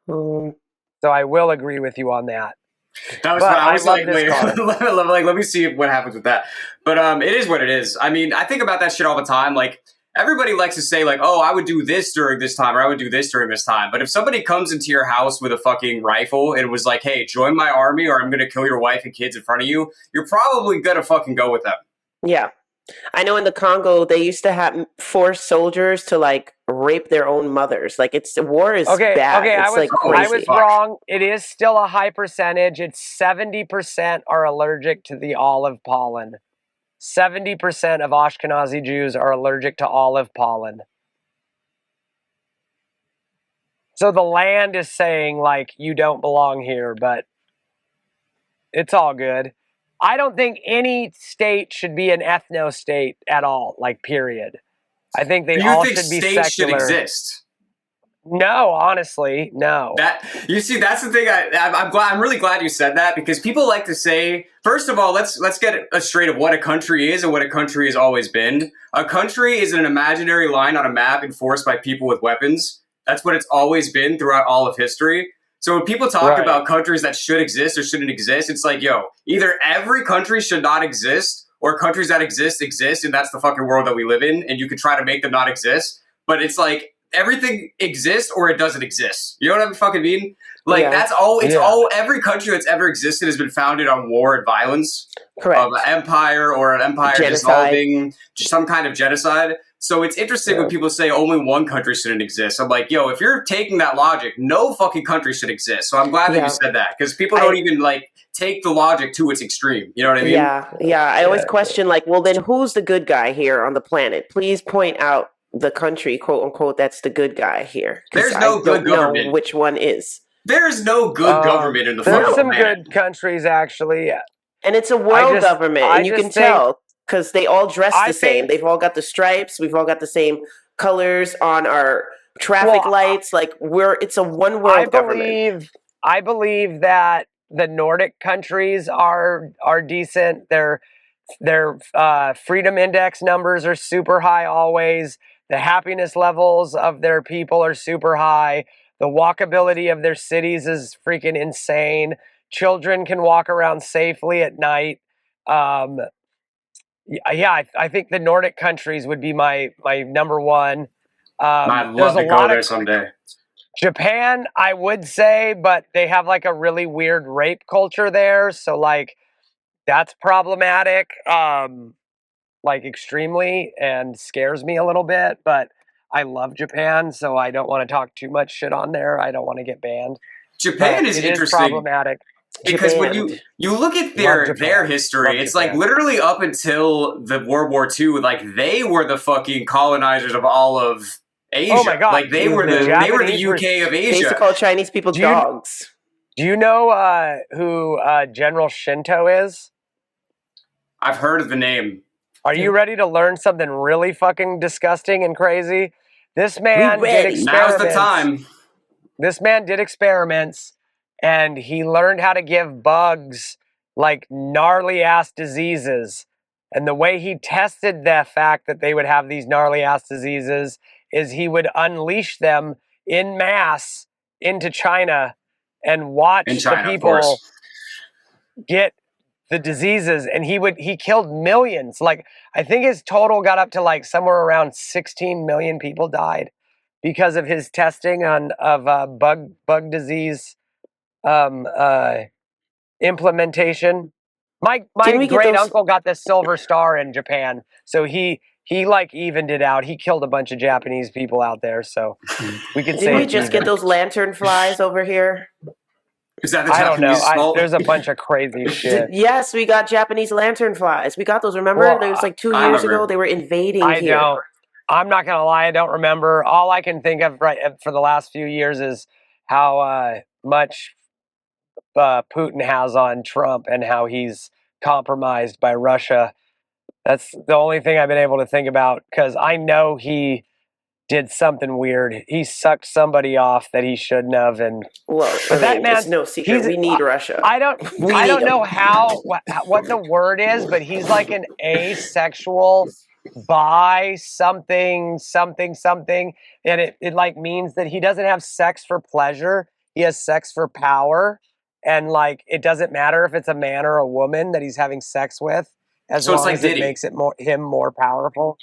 So I will agree with you on that. That was fun. I was like, let me see what happens with that. But it is what it is. I mean, I think about that shit all the time. Like, everybody likes to say, like, oh, I would do this during this time, or I would do this during this time. But if somebody comes into your house with a fucking rifle and was like, hey, join my army, or I'm going to kill your wife and kids in front of you, you're probably going to fucking go with them. Yeah. I know in the Congo, they used to force soldiers to, like, rape their own mothers. Like, war is bad. Okay, it's I was wrong. It is still a high percentage. It's 70% are allergic to the olive pollen. 70% of Ashkenazi Jews are allergic to olive pollen. So the land is saying, like, you don't belong here, but it's all good. I don't think any state should be an ethno-state at all, like, period. I think they all should be secular. States should exist? No, honestly, no. That's the thing. I'm really glad you said that, because people like to say, first of all, let's get straight of what a country is and what a country has always been. A country is an imaginary line on a map enforced by people with weapons. That's what it's always been throughout all of history. So when people talk about countries that should exist or shouldn't exist, it's like, yo, either every country should not exist, or countries that exist, and that's the fucking world that we live in, and you can try to make them not exist. But it's like, everything exists or it doesn't exist. You know what I fucking mean? Like, that's all, every country that's ever existed has been founded on war and violence. Correct. Of an empire, or an empire dissolving, some kind of genocide. So it's interesting when people say only one country shouldn't exist. I'm like, yo, if you're taking that logic, no fucking country should exist. So I'm glad that you said that, because people don't even like take the logic to its extreme. You know what I mean? Yeah. I always question, like, well, then who's the good guy here on the planet? Please point out the country, quote unquote, that's the good guy here. There's no good government. Know which one is? There's no good government in the fucking There's some planet. good countries, actually. And it's a world government, and you can tell because they all dress the same. They've all got the stripes. We've all got the same colors on our traffic lights. Like, it's a one world government. I believe that the Nordic countries are decent. Their freedom index numbers are super high always. The happiness levels of their people are super high. The walkability of their cities is freaking insane. Children can walk around safely at night. I think the Nordic countries would be my number one. I'd love to go there someday. Japan, I would say, but they have like a really weird rape culture there. So like that's problematic, like extremely, and scares me a little bit. But I love Japan, so I don't want to talk too much shit on there. I don't want to get banned. Japan But is it interesting. Problematic. Because when you look at their history, it's like literally up until the World War II, like they were the fucking colonizers of all of Asia. Oh my God. Like they were the UK of Asia. They used to call Chinese people dogs. Do you know who General Shinto is? I've heard of the name. Are you ready to learn something really fucking disgusting and crazy? This man did experiments. Now's the time. This man did experiments, and he learned how to give bugs like gnarly ass diseases. And the way he tested the fact that they would have these gnarly ass diseases is he would unleash them in mass into China and watch the people get the diseases. And he killed millions. Like, I think his total got up to like somewhere around 16 million people died because of his testing of bug disease implementation. My great uncle got the Silver Star in Japan, so he like evened it out. He killed a bunch of Japanese people out there, so we can say. Did we just get those lantern flies over here? Is that the Japanese salt? There's a bunch of crazy shit. Yes, we got Japanese lantern flies. We got those. Remember, it was like 2 years ago. They were invading here. I'm not gonna lie, I don't remember. All I can think of for the last few years is how much Putin has on Trump and how he's compromised by Russia. That's the only thing I've been able to think about, because I know he did something weird. He sucked somebody off that he shouldn't have, and it's no secret. We need Russia. I don't know what the word is, but he's like an asexual bi something, and it like means that he doesn't have sex for pleasure. He has sex for power, and like it doesn't matter if it's a man or a woman that he's having sex with, as long as it makes it him more powerful.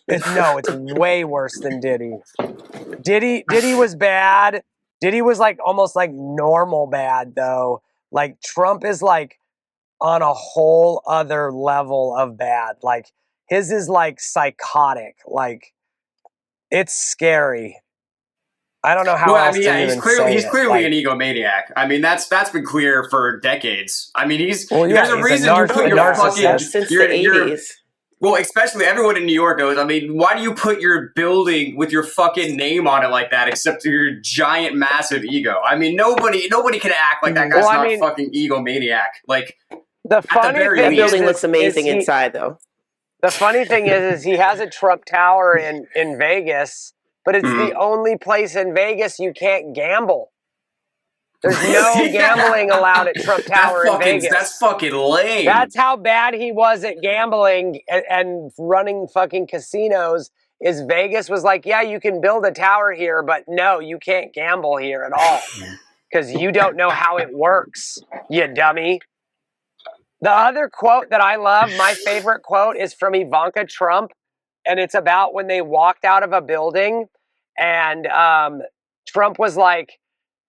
It's way worse than Diddy. Diddy was bad. Diddy was like almost like normal bad though. Like Trump is like on a whole other level of bad. Like his is like psychotic. Like it's scary. I don't know how else to even say he's clearly an egomaniac. I mean, that's been clear for decades. I mean, there's a reason you put your fucking since the 80s. Well, especially everyone in New York goes, I mean, why do you put your building with your fucking name on it like that, except your giant, massive ego? I mean, nobody can act like that guy's not a fucking egomaniac. Like, the funny thing that building looks amazing inside, though. The funny thing is he has a Trump Tower in Vegas, but it's the only place in Vegas you can't gamble. There's no gambling allowed at Trump Tower in Vegas. That's fucking lame. That's how bad he was at gambling and running fucking casinos. Is Vegas was like, yeah, you can build a tower here, but no, you can't gamble here at all because you don't know how it works, you dummy. The other quote that I love, my favorite quote, is from Ivanka Trump, and it's about when they walked out of a building, and Trump was like,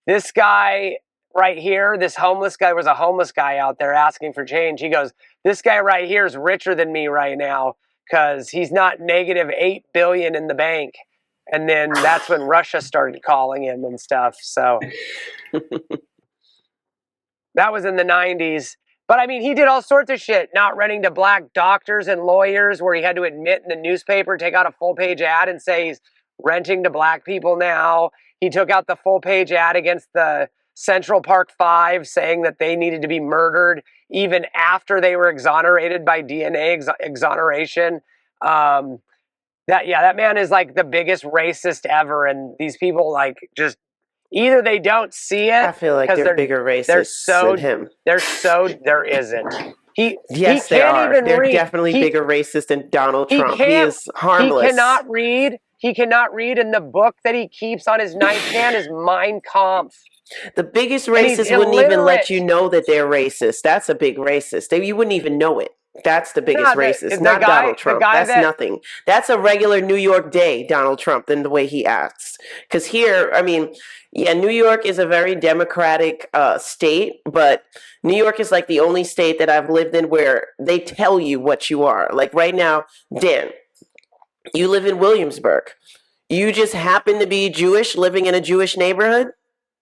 this guy right here, this homeless guy, was a homeless guy out there asking for change. He goes, this guy right here is richer than me right now because he's not negative $8 billion in the bank. And then that's when Russia started calling him and stuff. So that was in the 90s. But I mean, he did all sorts of shit, not renting to black doctors and lawyers, where he had to admit in the newspaper, take out a full page ad and say he's renting to black people now. He took out the full page ad against the Central Park Five, saying that they needed to be murdered even after they were exonerated by DNA exoneration. That man is like the biggest racist ever, and these people like just either they don't see it. I feel like they're bigger racists than him. There isn't. Yes, there are. They're definitely bigger racist than Donald Trump. He is harmless. He cannot read. He cannot read, and the book that he keeps on his nightstand is Mein Kampf. The biggest racist wouldn't even let you know that they're racist. That's a big racist. You wouldn't even know it. That's the biggest racist, not Donald Trump. That's nothing. That's a regular New York day, Donald Trump, than the way he acts. Because here, I mean, Yeah, New York is a very democratic state, but New York is like the only state that I've lived in where they tell you what you are. Like right now, Dan, you live in Williamsburg. You just happen to be Jewish living in a Jewish neighborhood?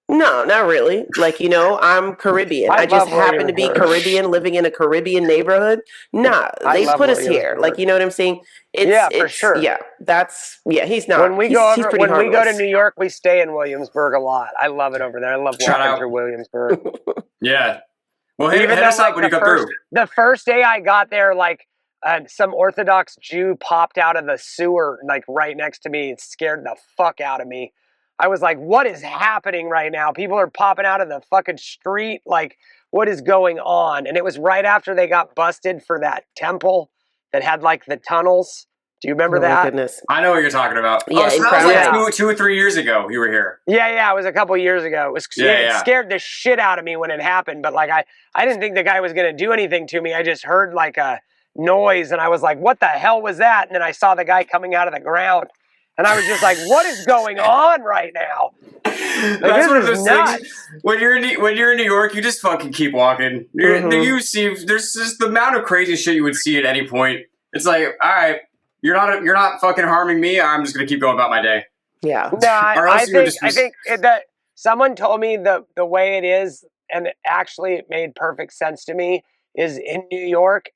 No, not really. Like, I'm Caribbean. I I just love happen to be Williamsburg. Caribbean living in a Caribbean neighborhood. Nah, I they love put us here. Like, Williamsburg. you know what I'm saying? Yeah, for sure. Yeah, he's not. When we he's, go he's over, pretty when we go to harmless. New York, we stay in Williamsburg a lot. I love it over there. I love Shout walking out. through Williamsburg. Yeah. Well, hit Even us though, up when you come through. the first day I got there, like some Orthodox Jew popped out of the sewer, like right next to me, and scared the fuck out of me. I was like, "What is happening right now? People are popping out of the fucking street. Like, what is going on?" And it was right after they got busted for that temple that had like the tunnels. Do you remember Oh, that? my goodness. I know what you're talking about. Yeah, so in that was like Crown two or 3 years ago you were here. Yeah, it was a couple years ago. It scared the shit out of me when it happened, but like I didn't think the guy was gonna do anything to me. I just heard like a noise and I was like, what the hell was that? And then I saw the guy coming out of the ground and I was just like, what is going on right now? That's one of those things. When you're in New York, you just fucking keep walking. You see, there's just the amount of crazy shit you would see at any point. It's like, all right, you're not fucking harming me. I'm just gonna keep going about my day. Yeah. No, I think that someone told me the way it is, and actually it made perfect sense to me. Is in New York,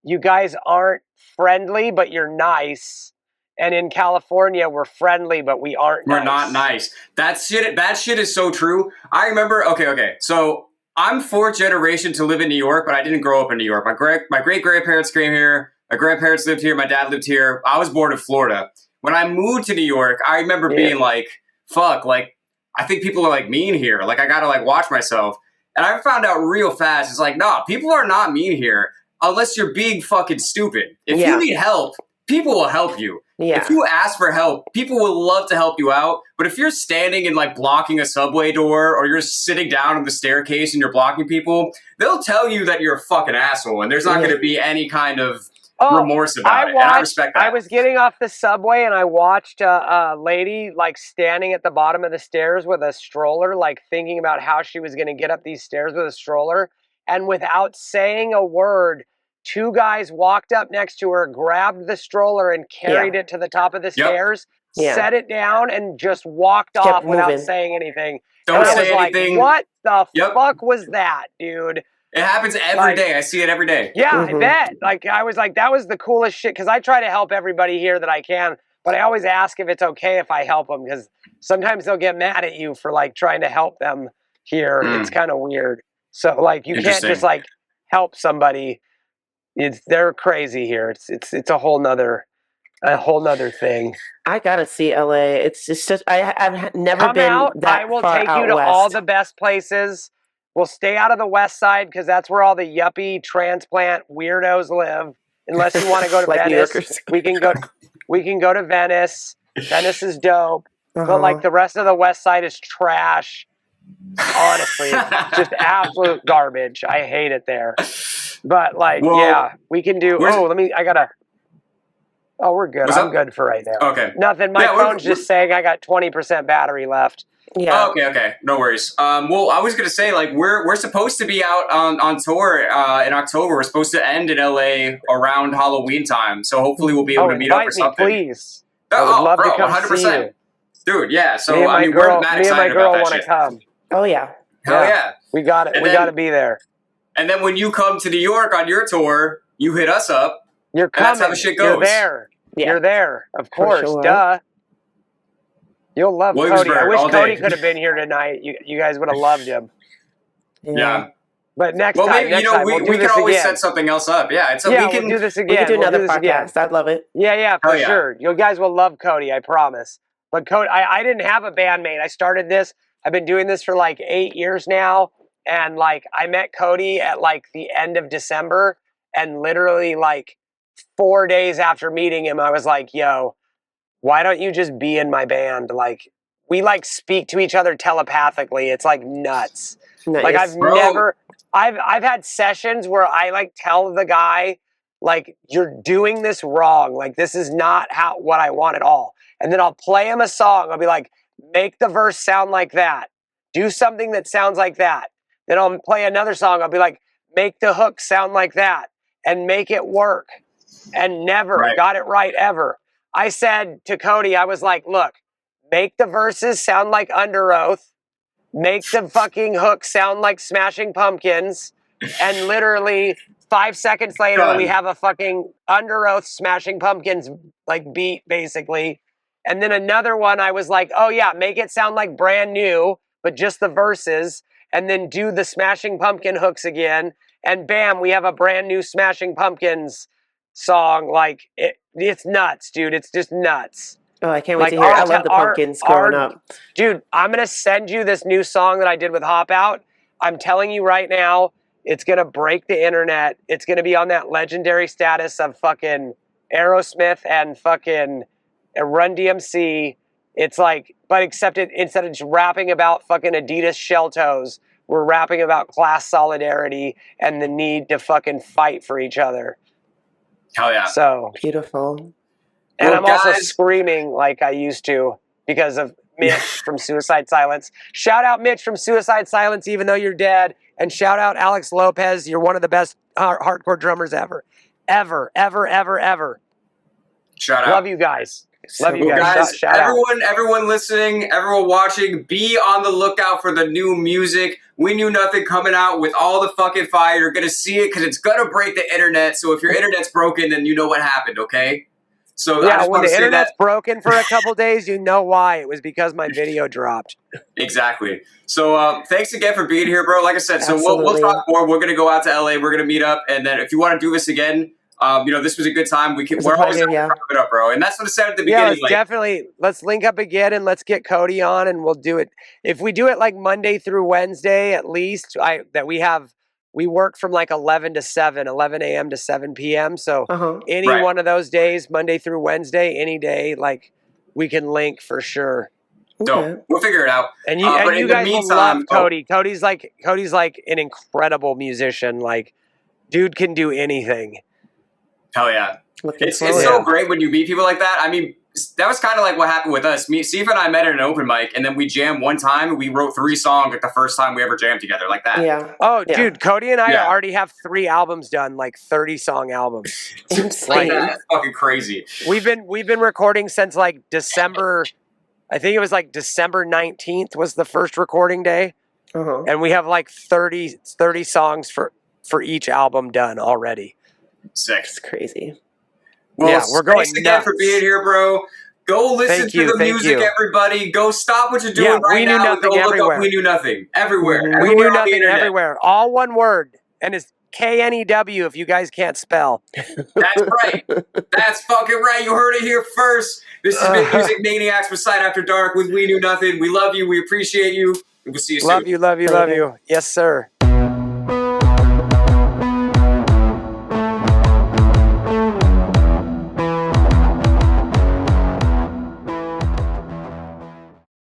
you guys aren't friendly, but you're nice. And in California, we're friendly, but we aren't nice. We're not nice. That shit is so true. I remember, okay. So I'm fourth generation to live in New York, but I didn't grow up in New York. My great-grandparents came here. My grandparents lived here. My dad lived here. I was born in Florida. When I moved to New York, I remember being like, fuck, like, I think people are like mean here. Like, I gotta like watch myself. And I found out real fast, it's like, nah, people are not mean here unless you're being fucking stupid. If you need help, people will help you. Yeah. If you ask for help, people will love to help you out. But if you're standing and like blocking a subway door or you're sitting down on the staircase and you're blocking people, they'll tell you that you're a fucking asshole and there's not going to be any kind of remorse about it. And I respect that. I was getting off the subway and I watched a lady like standing at the bottom of the stairs with a stroller, like thinking about how she was going to get up these stairs with a stroller. And without saying a word, two guys walked up next to her, grabbed the stroller and carried it to the top of the stairs, set it down, and just walked off without saying anything. Don't say anything. Like, what the fuck was that, dude? It happens every day. I see it every day. Yeah, I bet. Like, I was like, that was the coolest shit. Because I try to help everybody here that I can. But I always ask if it's okay if I help them. Because sometimes they'll get mad at you for, like, trying to help them here. It's kind of weird. So, like, you can't just, like, help somebody. They're crazy here. It's a whole nother thing. I gotta see LA. It's just I've never Come been out. that I will far take out you to west. all the best places. We'll stay out of the west side because that's where all the yuppie transplant weirdos live. Unless you want to go to like Venice, we can go to Venice. Venice is dope, but like the rest of the west side is trash. Honestly, it's just absolute garbage. I hate it there. But like, we can do. We're good. I'm good for right now. Okay. Nothing. My phone's just saying I got 20% battery left. Yeah. Okay. No worries. Well, I was gonna say like we're supposed to be out on tour in October. We're supposed to end in LA around Halloween time. So hopefully we'll be able to meet up or something. Please. I would love to come 100%. See you. Dude, yeah. So we're mad excited about that shit. Come. Oh yeah. Hell yeah. We got it. We got to be there. And then when you come to New York on your tour, you hit us up. You're coming. That's how the shit goes. You're there. Yeah. You're there. Of course. Sure. Duh. You'll love Cody. I wish Cody day. could have been here tonight. You guys would have loved him. Yeah. But next time, maybe, we can always set something else up. Yeah. We can do this again. We can do another podcast. I'd love it. Yeah, for sure. You guys will love Cody, I promise. But Cody, I didn't have a bandmate. I started this. I've been doing this for like 8 years now. And like I met Cody at like the end of December. And literally like 4 days after meeting him, I was like, yo, why don't you just be in my band? Like we like speak to each other telepathically. It's like nuts. Nice. Like I've had sessions where I like tell the guy, like, you're doing this wrong. Like this is not what I want at all. And then I'll play him a song. I'll be like, make the verse sound like that. Do something that sounds like that. Then I'll play another song. I'll be like, make the hook sound like that and make it work. And never got it right ever. I said to Cody, I was like, look, make the verses sound like Under Oath. Make the fucking hook sound like Smashing Pumpkins. And literally 5 seconds later, we have a fucking Under Oath Smashing Pumpkins like beat, basically. And then another one, I was like, oh yeah, make it sound like Brand New, but just the verses. And then do the Smashing Pumpkin hooks again. And bam, we have a brand new Smashing Pumpkins song. Like, it's nuts, dude. It's just nuts. Oh, I can't wait to hear it. I love the Pumpkins growing up. Dude, I'm going to send you this new song that I did with Hop Out. I'm telling you right now, it's going to break the internet. It's going to be on that legendary status of fucking Aerosmith and fucking Run DMC. It's like, but except instead of just rapping about fucking Adidas shell toes, we're rapping about class solidarity and the need to fucking fight for each other. Hell yeah. So beautiful. And I'm also screaming like I used to because of Mitch from Suicide Silence. Shout out Mitch from Suicide Silence, even though you're dead. And shout out Alex Lopez. You're one of the best hardcore drummers ever. Ever. Shout out. Love you guys. Love you guys. Shout out. Everyone listening, everyone watching, be on the lookout for the new music. We Knew Nothing coming out with all the fucking fire. You're going to see it because it's going to break the internet. So if your internet's broken, then you know what happened, okay? So yeah, when the internet's broken for a couple days, you know why. It was because my video dropped. Exactly. So thanks again for being here, bro. Like I said, so we'll talk more. We're going to go out to LA. We're going to meet up. And then if you want to do this again, this was a good time. We're always going to wrap it up, bro. And that's what I said at the beginning. Yeah, let's link up again and let's get Cody on and we'll do it. If we do it like Monday through Wednesday, at least we work from like 11 a.m. to 7 p.m. So any one of those days, Monday through Wednesday, any day, like we can link for sure. So we'll figure it out. And you guys will love Cody. Cody's like an incredible musician. Like, dude can do anything. Hell yeah. It's so great when you meet people like that. I mean, that was kind of like what happened with us. Sifa and I met at an open mic, and then we jammed one time, and we wrote 3 songs like the first time we ever jammed together, like that. Yeah. Oh, dude, Cody and I already have 3 albums done, like 30-song albums. Like that's fucking crazy. We've been recording since like December. I think it was like December 19th was the first recording day, and we have like 30 songs for each album done already. Sick. It's crazy. Well, yeah, we're going thanks again for being here, bro. Go listen to the music, everybody. Go stop what you're doing right now. And go look up We Knew Nothing everywhere. We Knew Nothing everywhere. All one word, and it's KNEW if you guys can't spell. That's right. That's fucking right. You heard it here first. This has been Music Maniacs with Sight After Dark with We Knew Nothing. We love you. We appreciate you. And we'll see you soon. Love you. Yes, sir.